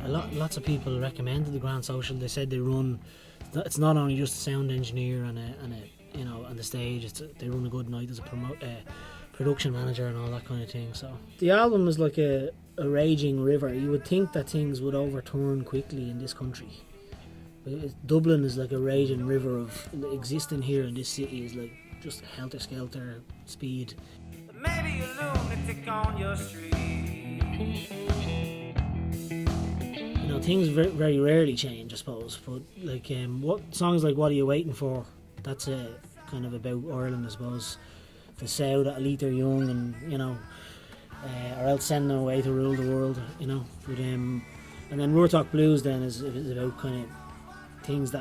lots of people recommended the Grand Social. They said they run. It's not only just a sound engineer and a you know on the stage. They run a good night as a production manager and all that kind of thing. So the album is like a raging river. You would think that things would overturn quickly in this country. Dublin is like a raging river of existing here in this city is like just helter skelter speed. Maybe a lunatic on your street. You know, things very rarely change, I suppose. But like, what songs like "What Are You Waiting For"? That's kind of about Ireland, I suppose. The sow that'll eat their young, and you know, or else send them away to rule the world. You know, but and then Ruirteach Blues then is about kind of things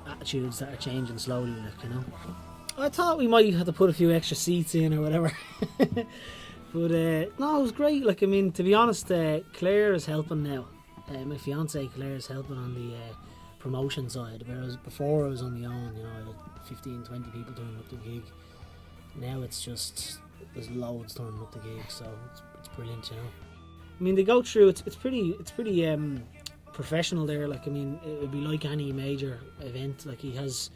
attitudes that are changing slowly, like, you know. I thought we might have to put a few extra seats in or whatever. But no, it was great. Like, I mean, to be honest, Claire is helping now. My fiance Claire is helping on the promotion side, whereas before I was on my own, you know, I had 15, 20 people turning up the gig. Now it's just, there's loads turning up the gig, so it's brilliant, you know. I mean, they go through, it's pretty professional there. Like, I mean, it would be like any major event. Like, he has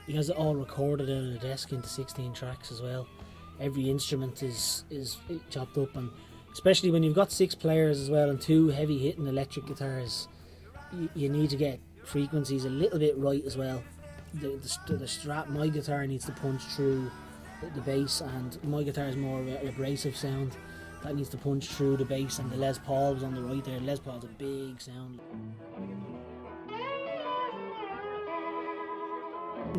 it all recorded out of the desk into 16 tracks as well. Every instrument is chopped up, and especially when you've got 6 players as well and 2 heavy hitting electric guitars, you need to get frequencies a little bit right as well. The strat, my guitar needs to punch through the bass, and my guitar is more of an abrasive sound that needs to punch through the bass, and the Les Paul was on the right there. Les Paul's a big sound.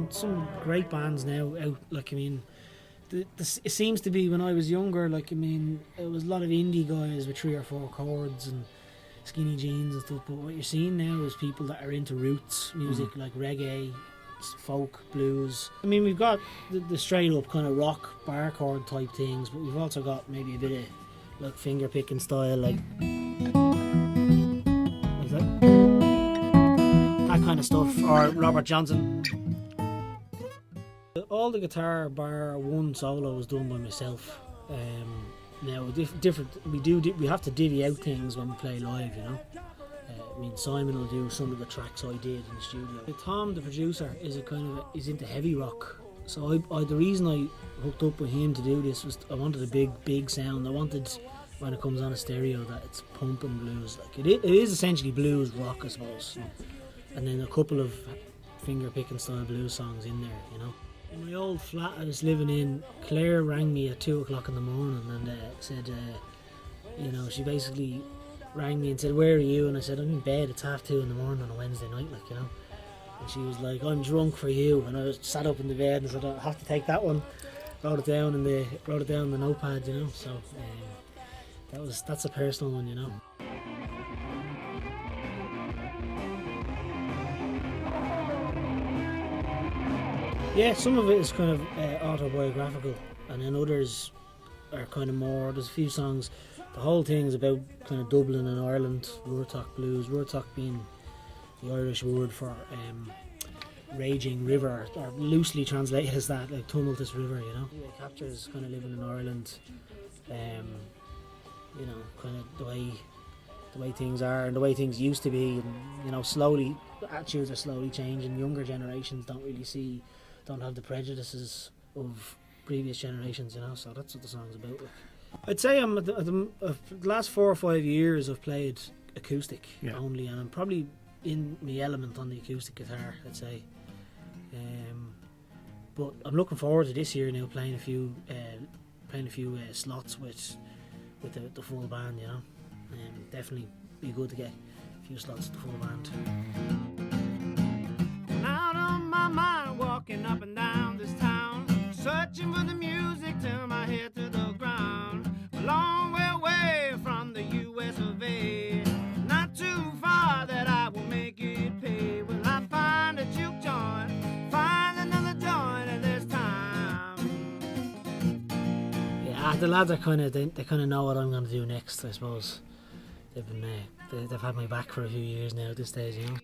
Some great bands now out. Like, I mean, it seems to be, when I was younger, like, I mean, it was a lot of indie guys with 3 or 4 chords and skinny jeans and stuff, but what you're seeing now is people that are into roots music, like reggae, folk, blues. I mean, we've got the straight up kind of rock bar chord type things, but we've also got maybe a bit of like finger picking style, like what's that kind of stuff, or Robert Johnson. All the guitar bar one solo was done by myself. Now we have to divvy out things when we play live, you know. I mean, Simon will do some of the tracks I did in the studio. Tom, the producer, is into heavy rock. So the reason I hooked up with him to do this was I wanted a big sound. I wanted, when it comes on a stereo, that it's pumping blues. Like, it is essentially blues rock, I suppose. And then a couple of finger picking style blues songs in there, you know. In my old flat I was living in, Claire rang me at 2 o'clock in the morning and said, you know, she basically rang me and said, "Where are you?" And I said, "I'm in bed, it's 2:30 in the morning on a Wednesday night," like, you know. And she was like, "I'm drunk for you." And I was sat up in the bed and said, "I have to take that one." Wrote it down in the notepad, you know. So that's a personal one, you know. Yeah, some of it is kind of autobiographical, and then others are kind of more, there's a few songs. The whole thing is about kind of Dublin and Ireland, Ruirteach Blues, Ruirteach being the Irish word for raging river, or loosely translated as that, like tumultuous river, you know. It captures kind of living in Ireland, you know, kind of the way things are and the way things used to be, and, you know, slowly, attitudes are slowly changing. Younger generations don't have the prejudices of previous generations, you know, so that's what the song's about. Like, I'd say I'm the last 4 or 5 years I've played acoustic only, and I'm probably in my element on the acoustic guitar, I'd say. But I'm looking forward to this year now, playing a few slots with the full band, you know. Definitely be good to get a few slots with the full band. Out on my mind, walking up and down this town, searching for the music till my head to the ground. A long way away from the US of A, not too far that I will make it pay. Will I find a juke joint, find another joint at this time? Yeah, the lads are they kind of know what I'm going to do next, I suppose. They've had my back for a few years now at this stage, you know.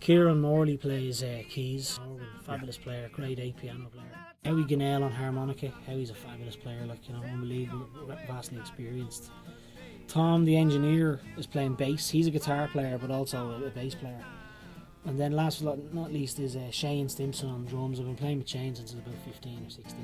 Kieran Morley plays keys, fabulous player, grade 8 piano player. Howie Ginnell on harmonica. Howie's a fabulous player, like, you know, unbelievable, vastly experienced. Tom, the engineer, is playing bass. He's a guitar player, but also a bass player. And then last but not least is Shane Stimson on drums. I've been playing with Shane since I was about 15 or 16.